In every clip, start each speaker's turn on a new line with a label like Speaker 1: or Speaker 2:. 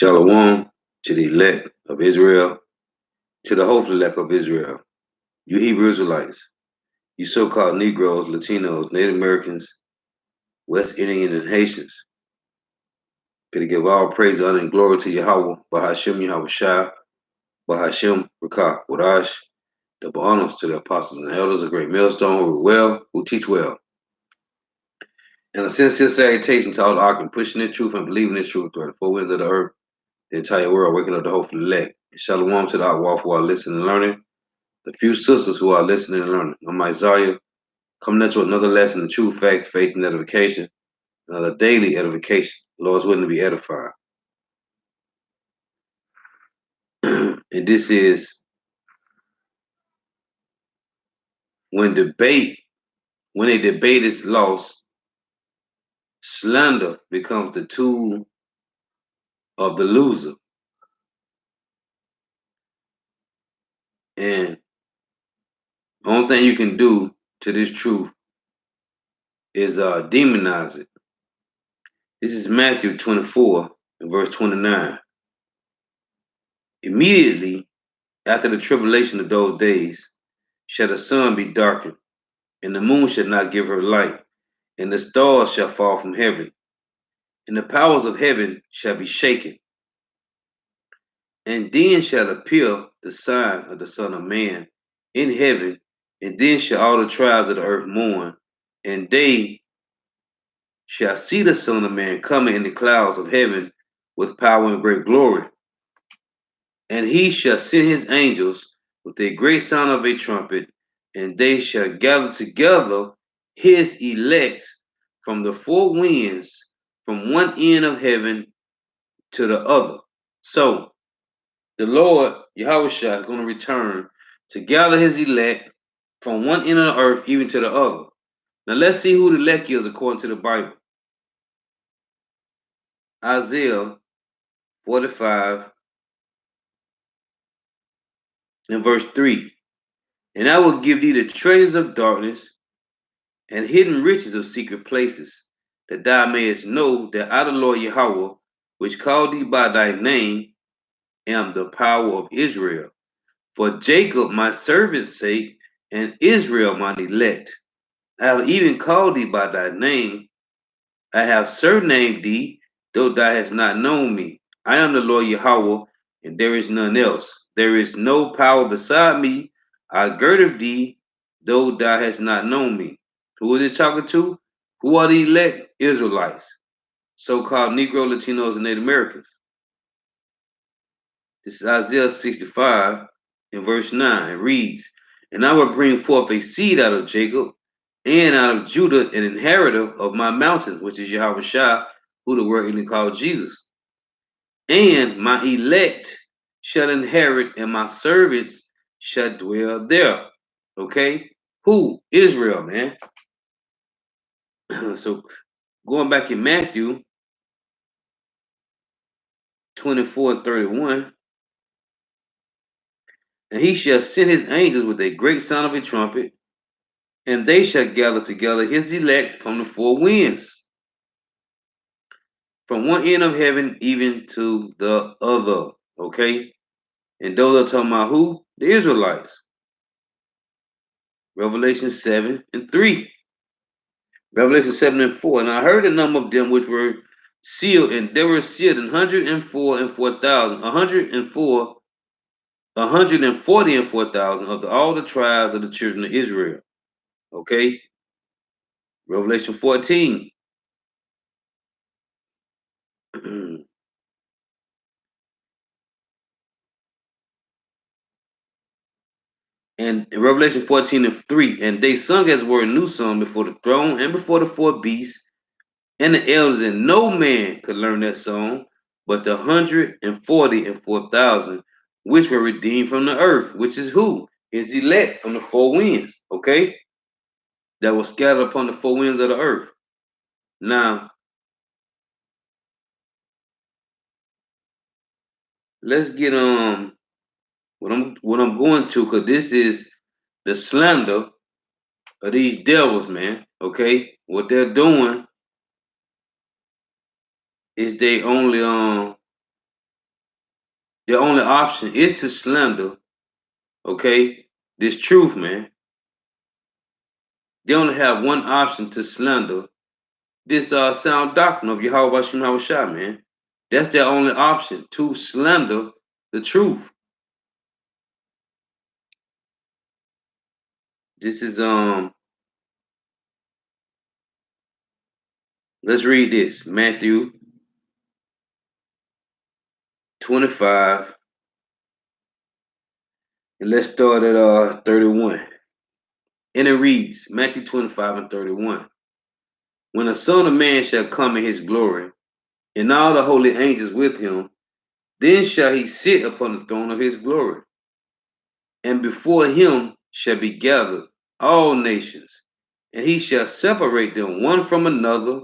Speaker 1: Shalom to the elect of Israel, to the hopeful elect of Israel. You Hebrew Israelites, you so-called Negroes, Latinos, Native Americans, West Indian, and Haitians. Could give all praise, honor, and glory to Yahweh, Bahashem Yahweh Shah, Bahashem Rakah Wadash, double honors to the apostles and elders of great millstone who teach well. And a sincere salutation to all the ark and pushing this truth and believing this truth through the four winds of the earth, the entire world, waking up the hopeful elect. And shalom to the Akwaf who are listening and learning. The few sisters who are listening and learning. I'm Isaiah, coming at you another lesson in true facts, faith, and edification, another daily edification. Lord's willing to be edified. And this is when a debate is lost, slander becomes the tool of the loser. And the only thing you can do to this truth is demonize it. This is Matthew 24 and verse 29. Immediately after the tribulation of those days shall the sun be darkened, and the moon shall not give her light, and the stars shall fall from heaven, and the powers of heaven shall be shaken. And then shall appear the sign of the Son of Man in heaven, and then shall all the tribes of the earth mourn, and they shall see the Son of Man coming in the clouds of heaven with power and great glory. And he shall send his angels with a great sound of a trumpet, and they shall gather together his elect from the four winds, from one end of heaven to the other. So the Lord, Yahweh Shah, is going to return to gather his elect from one end of the earth even to the other. Now let's see who the elect is according to the Bible. Isaiah 45 and verse 3. And I will give thee the treasures of darkness and hidden riches of secret places, that thou mayest know that I, the Lord Yahweh, which called thee by thy name, am the power of Israel. For Jacob my servant's sake, and Israel mine elect. I have even called thee by thy name. I have surnamed thee, though thou hast not known me. I am the Lord Yahweh, and there is none else. There is no power beside me. I girded thee, though thou hast not known me. Who is it talking to? Who are the elect? Israelites, so-called Negro, Latinos, and Native Americans. This is Isaiah 65 and verse 9. It reads, And I will bring forth a seed out of Jacob, and out of Judah an inheritor of my mountains, which is Yahweh Shah, who the word even called Jesus. And my elect shall inherit, and my servants shall dwell there. Okay? Who? Israel, man. So going back in Matthew 24 and 31, and he shall send his angels with a great sound of a trumpet, and they shall gather together his elect from the four winds, from one end of heaven even to the other. Okay? And those are talking about who? The Israelites. Revelation 7 and 3. Revelation 7 and 4. And I heard the number of them which were sealed, and they were sealed 104 and 4,000, 104, 140 and 4,000 of all the tribes of the children of Israel. Okay? Revelation 14. And in Revelation 14 and 3, and they sung as were a new song before the throne and before the four beasts and the elders, and no man could learn that song but the 140 and 4,000 which were redeemed from the earth, which is who? His elect from the four winds, okay? That was scattered upon the four winds of the earth. Now, let's get what I'm going to, because this is the slander of these devils, man. Okay, what they're doing is they only The only option is to slander, okay, this truth, man. They only have one option to slander this sound doctrine of Yahweh Shem Shah, man. That's their only option, to slander the truth. This is let's read this. Matthew 25. And let's start at 31. And it reads, Matthew 25 and 31. When the Son of Man shall come in his glory, and all the holy angels with him, then shall he sit upon the throne of his glory. And before him shall be gathered all nations, and he shall separate them one from another,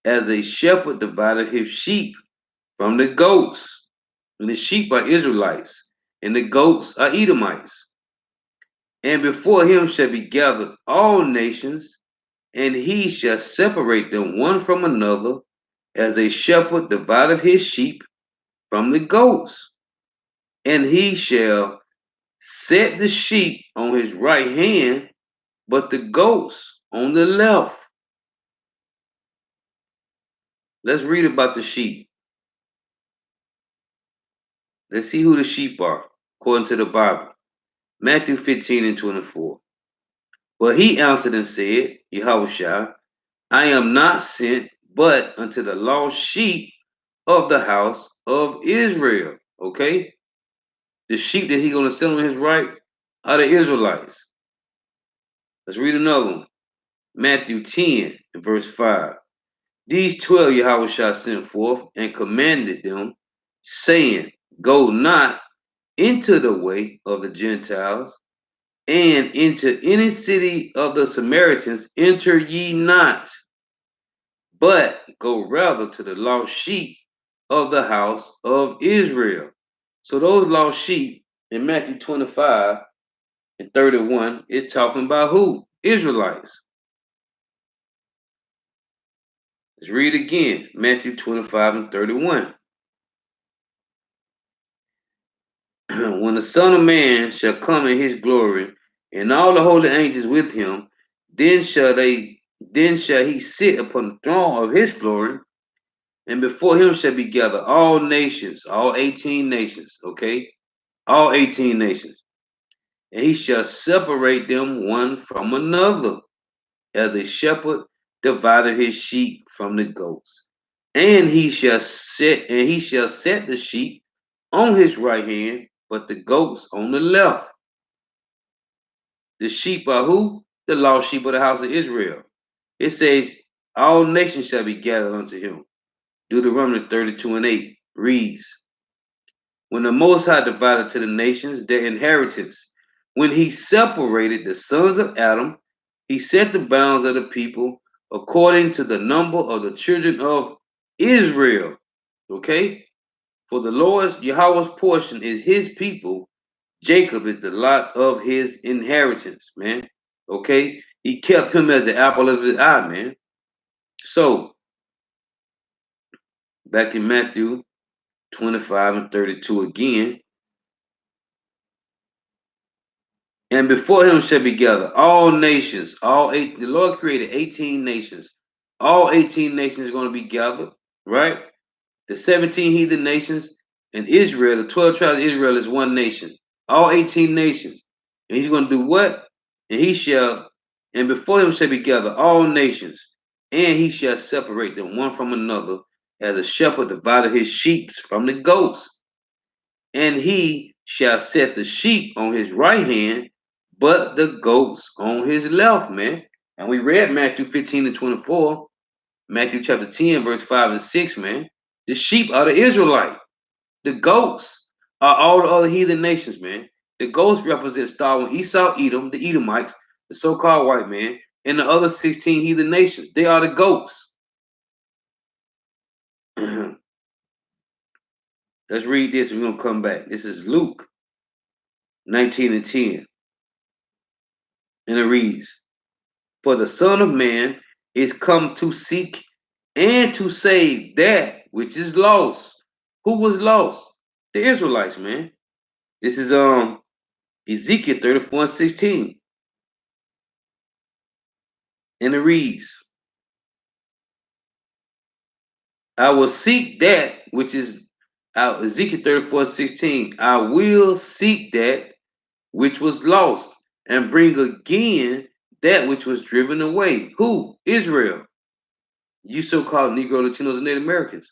Speaker 1: as a shepherd divided his sheep from the goats. And the sheep are Israelites, and the goats are Edomites. And before him shall be gathered all nations, and he shall separate them one from another, as a shepherd divideth his sheep from the goats. And he shall set the sheep on his right hand, but the goats on the left. Let's read about the sheep. Let's see who the sheep are, according to the Bible. Matthew 15 and 24. But he answered and said, Yahushua, I am not sent but unto the lost sheep of the house of Israel. Okay? The sheep that he's going to send on his right are the Israelites. Let's read another one. Matthew 10 and verse 5. These 12 Yahushua sent forth and commanded them, saying, Go not into the way of the Gentiles, and into any city of the Samaritans enter ye not, but go rather to the lost sheep of the house of Israel. So those lost sheep in Matthew 25 and 31 is talking about who? Israelites. Let's read again. Matthew 25 and 31. When the Son of Man shall come in his glory, and all the holy angels with him, then shall he sit upon the throne of his glory, and before him shall be gathered all nations, all 18 nations, okay? All 18 nations. And he shall separate them one from another, as a shepherd divided his sheep from the goats. And he shall set the sheep on his right hand, but the goats on the left. The sheep are who? The lost sheep of the house of Israel. It says, all nations shall be gathered unto him. Deuteronomy 32 and 8 reads, when the Most High divided to the nations their inheritance, when he separated the sons of Adam, he set the bounds of the people according to the number of the children of Israel. Okay? For the Lord's Yahweh's portion is his people. Jacob is the lot of his inheritance, man. Okay? He kept him as the apple of his eye, man. So, back in Matthew 25 and 32 again. And before him shall be gathered all nations, all eight. The Lord created 18 nations. All 18 nations are going to be gathered, right? The 17 heathen nations and Israel, the 12 tribes of Israel is one nation. All 18 nations. And he's going to do what? And before him shall be gathered all nations, and he shall separate them one from another, as a shepherd divided his sheep from the goats. And he shall set the sheep on his right hand, but the goats on his left, man. And we read Matthew 15 and 24, Matthew chapter 10, verse 5 and 6, man. The sheep are the Israelite. The goats are all the other heathen nations, man. The goats represent Star Esau, Edom, the Edomites, the so-called white man, and the other 16 heathen nations. They are the goats. Let's read this and we're going to come back. This is Luke 19 and 10. And it reads, for the Son of Man is come to seek and to save that which is lost. Who was lost? The Israelites, man. This is Ezekiel 34:16. And it reads, I will seek that which is Ezekiel 34:16. I will seek that which was lost, and bring again that which was driven away. Who? Israel. You so-called Negro, Latinos, and Native Americans.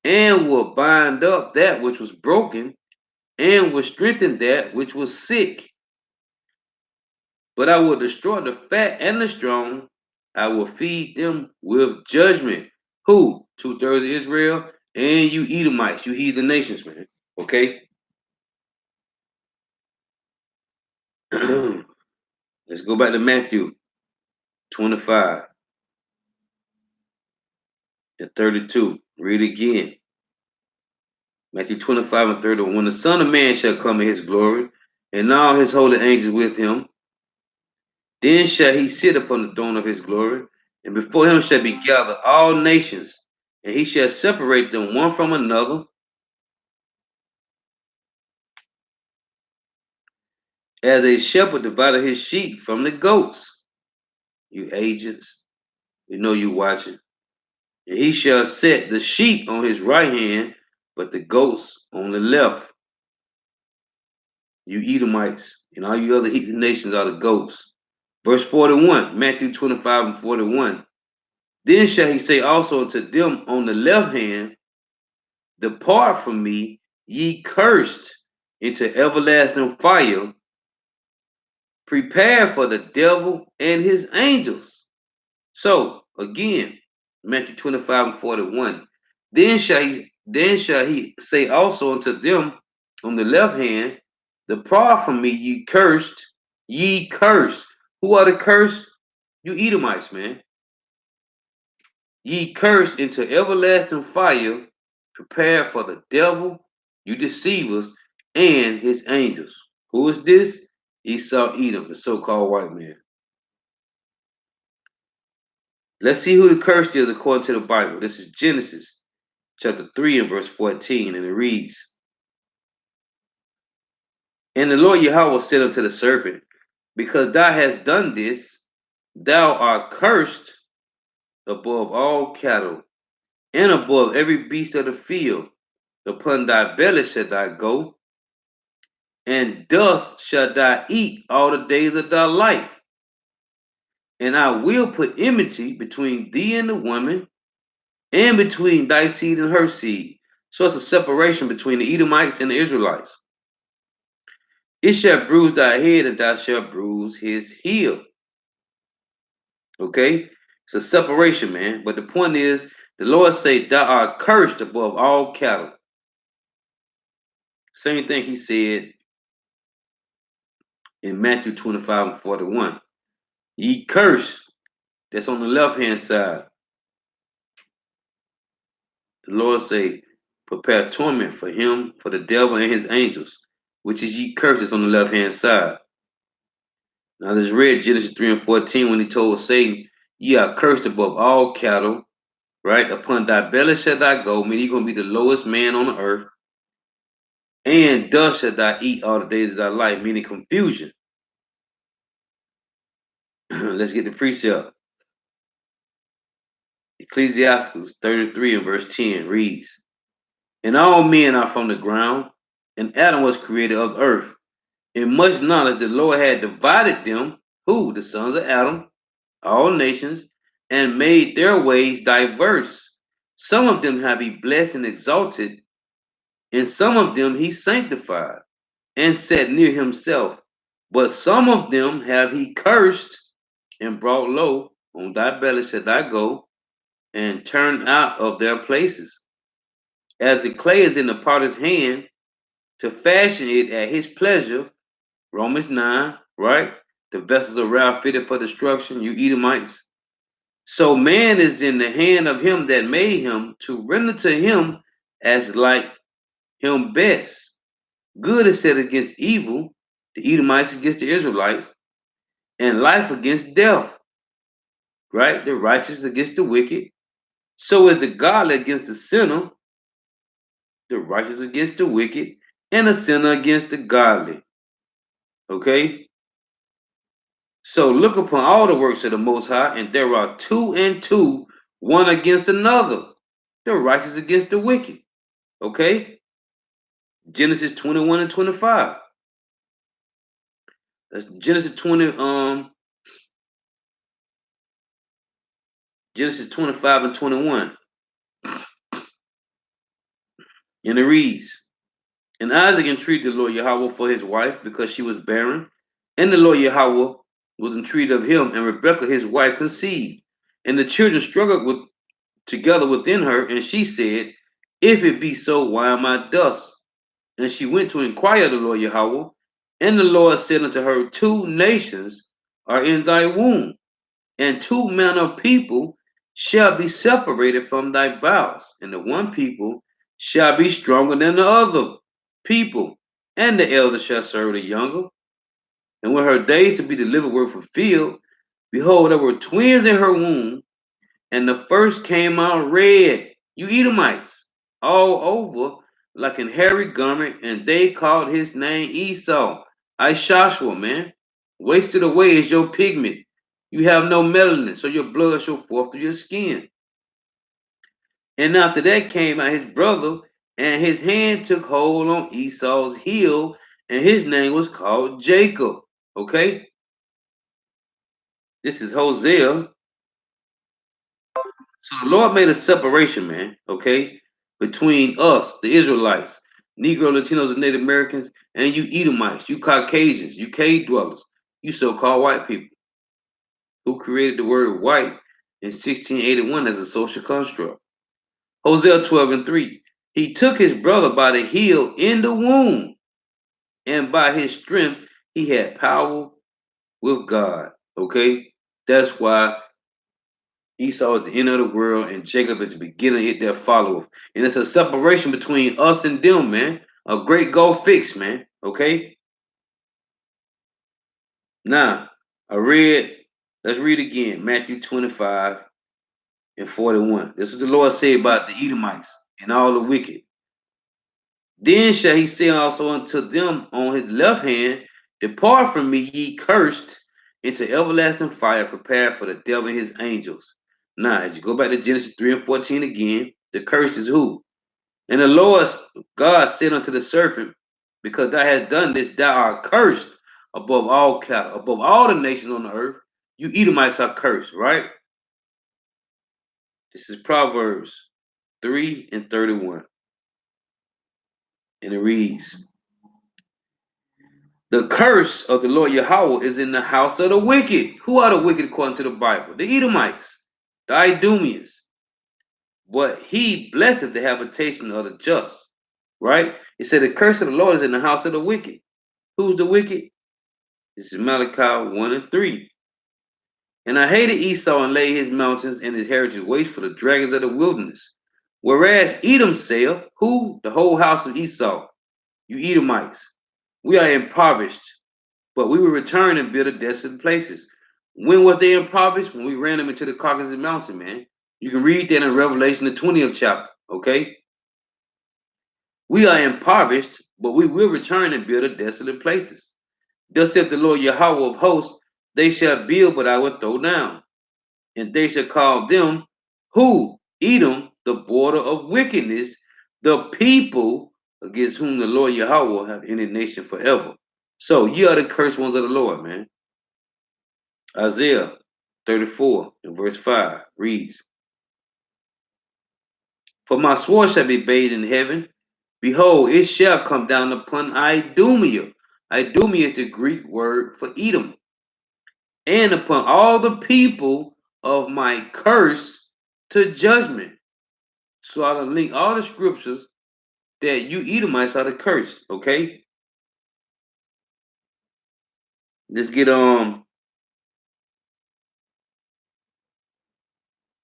Speaker 1: And will bind up that which was broken, and will strengthen that which was sick. But I will destroy the fat and the strong. I will feed them with judgment. Who? 2/3 of Israel and you Edomites, you heathen nations, man. Okay? Let's go back to Matthew 25 and 32. Read again. Matthew 25 and 31. When the Son of Man shall come in his glory, and all his holy angels with him, then shall he sit upon the throne of his glory, and before him shall be gathered all nations, and he shall separate them one from another, as a shepherd divided his sheep from the goats. You agents, we know you watching. And he shall set the sheep on his right hand, but the goats on the left. You Edomites and all you other heathen nations are the goats. Verse 41, Matthew 25 and 41. Then shall he say also unto them on the left hand, depart from me, ye cursed, into everlasting fire, prepared for the devil and his angels. So again, Matthew 25 and 41. Then shall he say also unto them on the left hand, depart from me, ye cursed, ye cursed. Who are the cursed? You Edomites, man. Ye cursed into everlasting fire, prepared for the devil, you deceivers, and his angels. Who is this? Esau Edom, the so-called white man. Let's see who the cursed is according to the Bible. This is Genesis chapter 3 and verse 14, and it reads, and the Lord Yahweh said unto the serpent, because thou hast done this, thou art cursed above all cattle, and above every beast of the field. Upon thy belly shalt thou go, and dust shalt thou eat all the days of thy life. And I will put enmity between thee and the woman, and between thy seed and her seed. So it's a separation between the Edomites and the Israelites. It shall bruise thy head, and thou shalt bruise his heel. Okay? It's a separation, man. But the point is, the Lord say, thou art cursed above all cattle. Same thing he said in Matthew 25 and 41. Ye cursed, that's on the left-hand side. The Lord say, prepare torment for him, for the devil and his angels, which is ye cursed, that's on the left-hand side. Now let's read Genesis 3 and 14 when he told Satan, ye are cursed above all cattle, right? Upon thy belly shall thou go, meaning you're going to be the lowest man on the earth. And dust shall thou eat all the days of thy life, meaning confusion. Let's get the precept. Ecclesiastes 33 and verse 10 reads, and all men are from the ground, and Adam was created of earth. In much knowledge the Lord had divided them, who? The sons of Adam, all nations, and made their ways diverse. Some of them have he blessed and exalted, and some of them he sanctified and set near himself. But some of them have he cursed and brought low. On thy belly shall thou go, and turn out of their places. As the clay is in the potter's hand, to fashion it at his pleasure. Romans 9, right? The vessels are round fitted for destruction, you Edomites. So man is in the hand of him that made him, to render to him as like him best. Good is set against evil, the Edomites against the Israelites, and life against death, right? The righteous against the wicked. So is the godly against the sinner, the righteous against the wicked, and the sinner against the godly. Okay? So look upon all the works of the Most High, and there are two and two, one against another. The righteous against the wicked. Okay? Genesis 21 and 25. That's Genesis 25 and 21. And it reads, and Isaac entreated the Lord Yahweh for his wife because she was barren. And the Lord Yahweh was entreated of him, and Rebekah his wife conceived. And the children struggled together within her, and she said, if it be so, why am I thus? And she went to inquire of the Lord Yahweh. And the Lord said unto her, two nations are in thy womb, and two manner of people shall be separated from thy bowels, and the one people shall be stronger than the other people, and the elder shall serve the younger. And when her days to be delivered were fulfilled, behold, there were twins in her womb, and the first came out red, you Edomites, all over like an hairy garment, and they called his name Esau. Ishashua, man. Wasted away is your pigment. You have no melanin, so your blood shall forth through your skin. And after that came out his brother, and his hand took hold on Esau's heel, and his name was called Jacob. Okay? This is Hosea. So the Lord made a separation, man, okay, between us, the Israelites, Negro, Latinos, and Native Americans, and you Edomites, you Caucasians, you cave dwellers, you so-called white people, who created the word white in 1681 as a social construct. Hosea 12 and 3. He took his brother by the heel in the womb, and by his strength he had power with God. Okay? That's why Esau is the end of the world, and Jacob is the beginning of their follower. And it's a separation between us and them, man. A great gulf fix, man. Okay? Now, let's read again, Matthew 25 and 41. This is what the Lord said about the Edomites and all the wicked. Then shall he say also unto them on his left hand, depart from me, ye cursed, into everlasting fire prepared for the devil and his angels. Now, as you go back to Genesis 3 and 14 again, the cursed is who? And the Lord God said unto the serpent, because thou hast done this, thou art cursed above all cattle, above all the nations on the earth. You Edomites are cursed, right? This is Proverbs 3 and 31. And it reads, the curse of the Lord Yahweh is in the house of the wicked. Who are the wicked according to the Bible? The Edomites, the Idumeans. But he blesseth the habitation of the just. Right? It said the curse of the Lord is in the house of the wicked. Who's the wicked? This is Malachi 1 and 3. And I hated Esau and laid his mountains and his heritage waste for the dragons of the wilderness. Whereas Edom said, who? The whole house of Esau. You Edomites. We are impoverished, but we will return and build a desolate places. When was they impoverished? When we ran them into the Caucasus Mountain, man. You can read that in Revelation, the 20th chapter, okay? We are impoverished, but we will return and build a desolate places. Thus saith the Lord Yahweh of hosts, they shall build, but I will throw down. And they shall call them, who? Edom, the border of wickedness, the people against whom the Lord Yahweh have indignation forever. So you are the cursed ones of the Lord, man. Isaiah 34 and verse 5 reads, for my sword shall be bathed in heaven. Behold, it shall come down upon Idumea. Idumea is the Greek word for Edom. And upon all the people of my curse to judgment. So I'm gonna link all the scriptures that you Edomites are the curse, okay? Let's get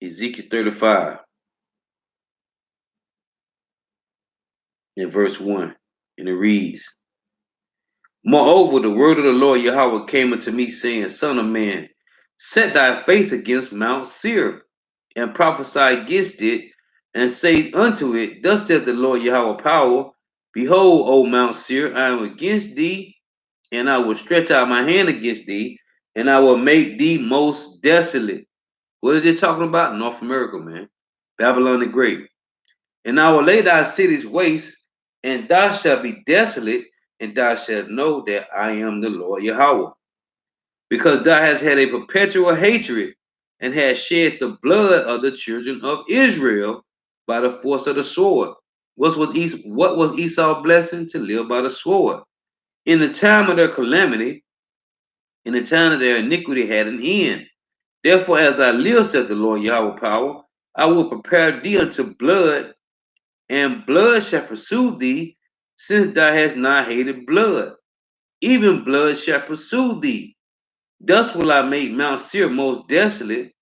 Speaker 1: Ezekiel 35 in verse 1. And it reads, moreover, the word of the Lord Yahweh came unto me, saying, son of man, set thy face against Mount Seir, and prophesy against it, and say unto it, Thus saith the Lord Yahweh power, Behold, O Mount Seir, I am against thee, and I will stretch out my hand against thee, and I will make thee most desolate. What is it talking about? North America, man. Babylon the Great. And I will lay thy cities waste, and thou shalt be desolate, and thou shalt know that I am the Lord Yahweh. Because thou hast had a perpetual hatred, and hast shed the blood of the children of Israel by the force of the sword. What was Esau's blessing? To live by the sword. In the time of their calamity, in the time of their iniquity had an end. Therefore, as I live, said the Lord Yahweh power, I will prepare thee unto blood, and blood shall pursue thee, since thou hast not hated blood. Even blood shall pursue thee. Thus will I make Mount Seir most desolate,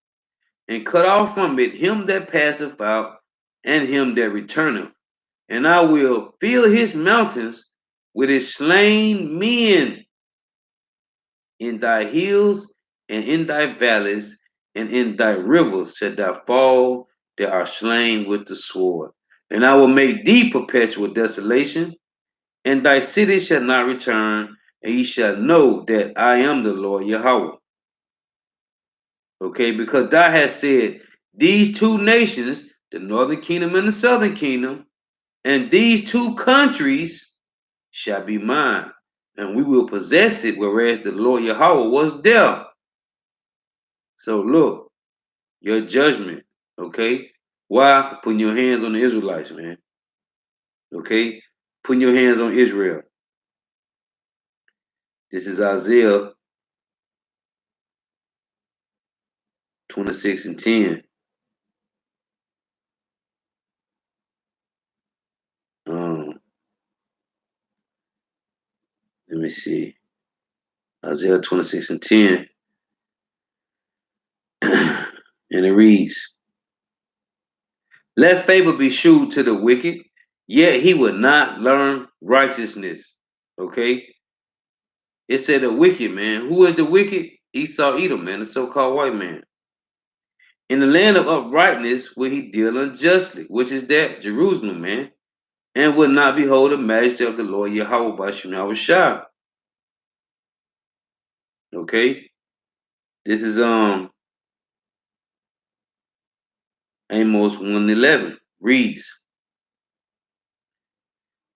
Speaker 1: and cut off from it him that passeth out, and him that returneth. And I will fill his mountains with his slain men. In thy hills and in thy valleys and in thy rivers shalt thou fall that are slain with the sword. And I will make thee perpetual desolation, and thy city shall not return, and ye shall know that I am the Lord Yahweh. Okay, because thou hast said, These two nations, the northern kingdom and the southern kingdom, and these two countries shall be mine, and we will possess it, whereas the Lord Yahweh was there. So look, your judgment, okay? Why? For putting your hands on the Israelites, man. Okay? Putting your hands on Israel. This is Isaiah 26 and 10. Let me see. Isaiah 26 and 10. And it reads, Let favor be shewed to the wicked, yet he will not learn righteousness. Okay? It said the wicked, man. Who is the wicked? Esau Edom, man, the so-called white man. In the land of uprightness will he deal unjustly, which is that Jerusalem, man, and will not behold the majesty of the Lord Yahweh by Shemar Shah. Okay, this is Amos 1:11 reads,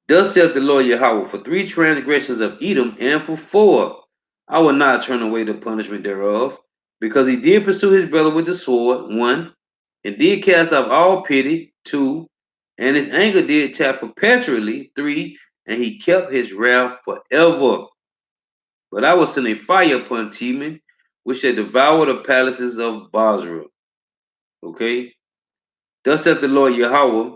Speaker 1: Thus saith the Lord Yahweh, for three transgressions of Edom, and for four, I will not turn away the punishment thereof, because he did pursue his brother with the sword, one, and did cast off all pity, two, and his anger did tap perpetually, three, and he kept his wrath forever. But I will send a fire upon Teman, which shall devour the palaces of Basra. Okay? Thus saith the Lord Yahweh,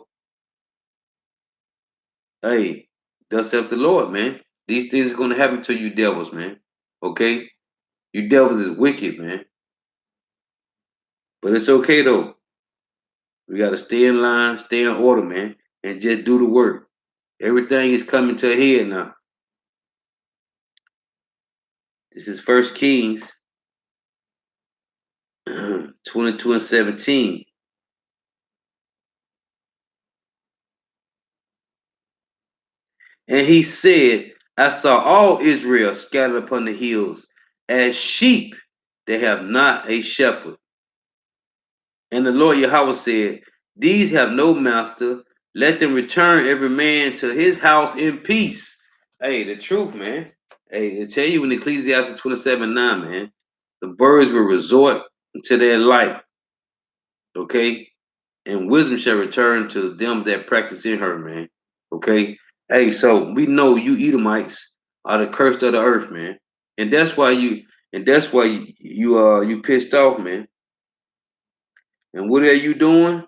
Speaker 1: hey, thus saith the Lord, man. These things are going to happen to you devils, man. Okay? You devils is wicked, man. But it's okay, though. We got to stay in line, stay in order, man, and just do the work. Everything is coming to a head now. This is First Kings 22 and 17. And he said, I saw all Israel scattered upon the hills as sheep that have not a shepherd. And the Lord Yahweh said, These have no master. Let them return every man to his house in peace. Hey, the truth, man. Hey, I tell you in Ecclesiastes 27:9, man, the birds will resort to their light. Okay? And wisdom shall return to them that practice in her, man. Okay? Hey, so we know you Edomites are the cursed of the earth, man. And that's why you pissed off, man. And what are you doing?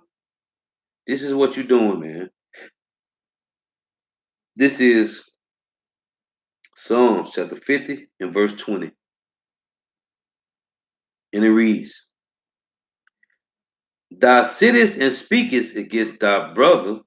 Speaker 1: This is what you're doing, man. This is Psalms chapter 50 and verse 20. And it reads, Thou sittest and speakest against thy brother,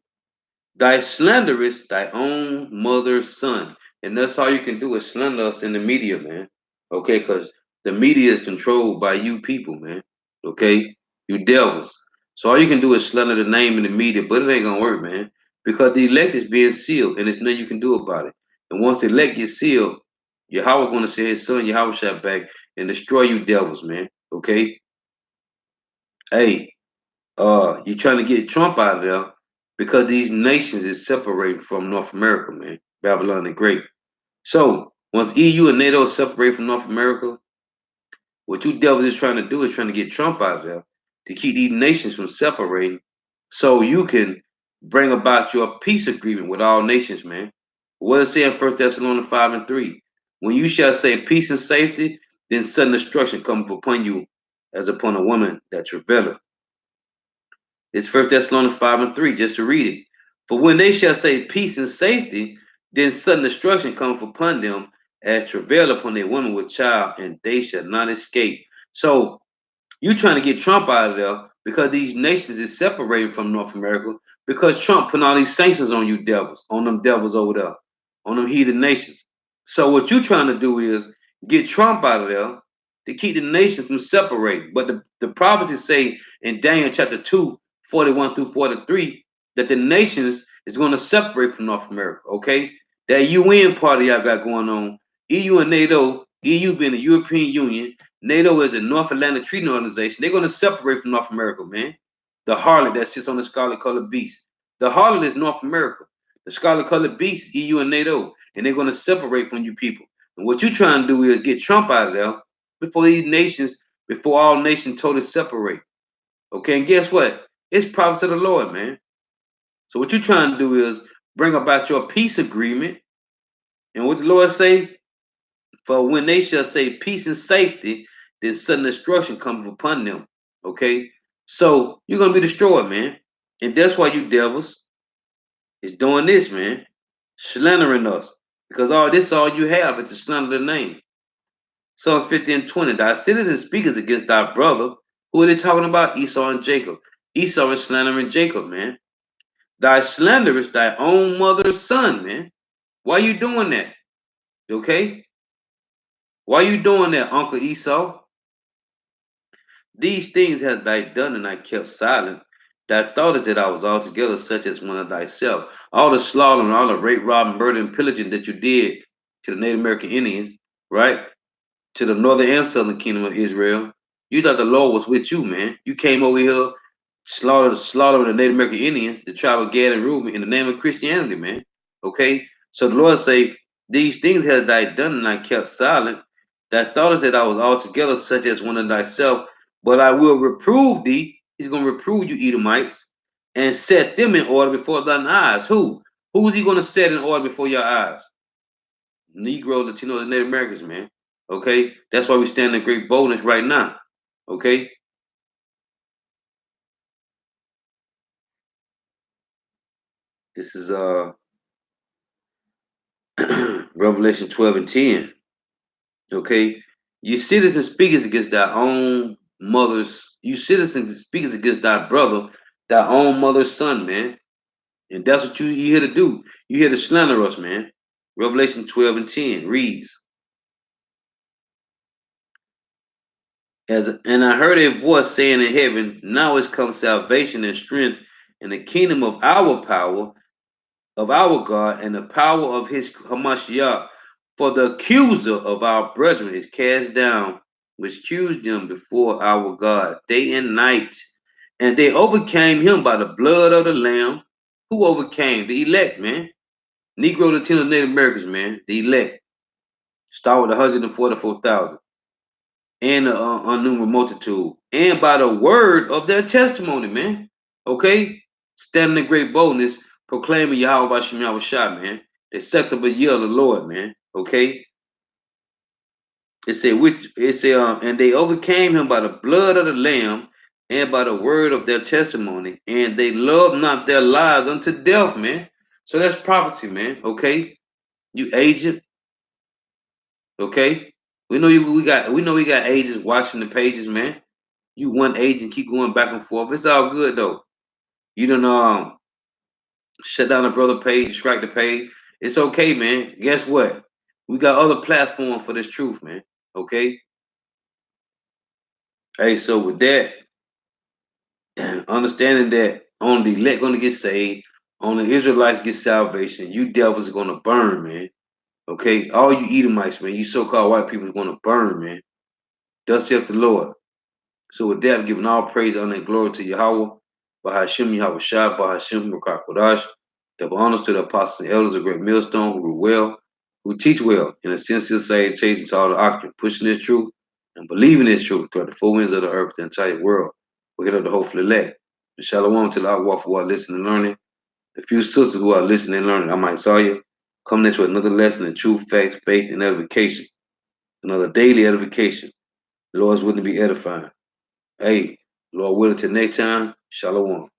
Speaker 1: thy slanderest thy own mother's son. And that's all you can do is slander us in the media, man. Okay, because the media is controlled by you people, man. Okay, you devils. So all you can do is slander the name in the media, but it ain't gonna work, man. Because the elect is being sealed, and there's nothing you can do about it. And once the elect gets sealed, Yahweh gonna send his son Yahweh shot back and destroy you devils, man. Okay? Hey, you trying to get Trump out of there because these nations is separating from North America, man. Babylon the Great. So once EU and NATO separate from North America, what you devils is trying to do is trying to get Trump out of there to keep these nations from separating so you can bring about your peace agreement with all nations, man. What does it say in 1 Thessalonians 5 and 3? When you shall say peace and safety, then sudden destruction cometh upon you as upon a woman that travaileth. It's 1 Thessalonians 5 and 3, just to read it. For when they shall say peace and safety, then sudden destruction cometh upon them as travail upon a woman with child, and they shall not escape. So you trying to get Trump out of there because these nations is separating from North America because Trump putting all these sanctions on you devils, on them devils over there, on them heathen nations. So what you trying to do is get Trump out of there to keep the nations from separating. But the prophecies say in Daniel chapter 2, 41 through 43, that the nations is going to separate from North America, okay? That UN party y'all got going on, EU and NATO, EU being the European Union, NATO is a North Atlantic Treaty Organization. They're going to separate from North America, man. The harlot that sits on the scarlet colored beast. The harlot is North America. The scarlet colored beast, EU and NATO. And they're going to separate from you people. And what you're trying to do is get Trump out of there before these nations, before all nations totally separate. Okay, and guess what? It's prophets of the Lord, man. So what you're trying to do is bring about your peace agreement. And what the Lord say? For when they shall say peace and safety, then sudden destruction comes upon them. Okay? So you're gonna be destroyed, man. And that's why you devils is doing this, man. Slandering us. Because all you have is to slander the name. Psalms 50 and 20. Thy citizens speakers against thy brother. Who are they talking about? Esau and Jacob. Esau is slandering Jacob, man. Thy slanderers, thy own mother's son, man. Why you doing that? Okay? Why you doing that, Uncle Esau? These things hast thou done, and I kept silent. Thou thoughtest that I was altogether such as one of thyself. All the slaughter and all the rape, robbing, murder, and pillaging that you did to the Native American Indians, right? To the northern and southern kingdom of Israel. You thought the Lord was with you, man. You came over here, slaughtering the Native American Indians, the tribe of Gad and Reuben, in the name of Christianity, man. Okay? So the Lord say, these things hast thou done, and I kept silent. Thou thoughtest that I was altogether such as one of thyself, but I will reprove thee. He's going to reprove you, Edomites, and set them in order before thine eyes. Who? Who is he going to set in order before your eyes? Negro, Latino, and Native Americans, man. Okay, that's why we stand in great boldness right now. Okay, this is Revelation 12 and 10. Okay, you citizens speakers against thy own mother's. You citizens speakers against thy brother, thy own mother's son, man. And that's what you here to do. You here to slander us, man. Revelation 12 and 10 reads. And I heard a voice saying in heaven, now is come salvation and strength and the kingdom of our power, of our God, and the power of his Hamashiach. For the accuser of our brethren is cast down, which accused them before our God day and night. And they overcame him by the blood of the Lamb. Who overcame? The elect, man. Negro, Latino, Native Americans, man. The elect. Start with 144,000. And the unnumbered multitude, and by the word of their testimony, man. Okay? Standing in great boldness, proclaiming Yahweh Bashem Yahweh Shah, man. The acceptable year of the Lord, man. Okay? And they overcame him by the blood of the Lamb and by the word of their testimony, and they loved not their lives unto death, man. So that's prophecy, man. Okay? You agent, okay? We know we got agents watching the pages, man. You one agent keep going back and forth. It's all good though. You don't shut down the brother page, strike the page. It's okay, man. Guess what? We got other platforms for this truth, man. Okay. Hey, so with that, Understanding that only the elect gonna get saved, only the Israelites get salvation. You devils are gonna burn, man. Okay, all you Edomites, man, you so-called white people are gonna burn, man. Thus saith the Lord. So with that, I'm giving all praise, honor, and glory to Yahweh, Bahashim Yahweh Shai, Bahashim Kodash, double honors to the apostles and elders of great millstone who rule well, who teach well, in a sincere salutation to all the octave, pushing this truth and believing this truth throughout the four winds of the earth, the entire world. We hit up the hopeful elect. And shalom to the outwalk who are listening and learning. The few sisters who are listening and learning, I might saw you, coming into another lesson in truth, facts, faith, and edification. Another daily edification. The Lord's wouldn't be edifying. Hey, Lord willing, till next time, shalom.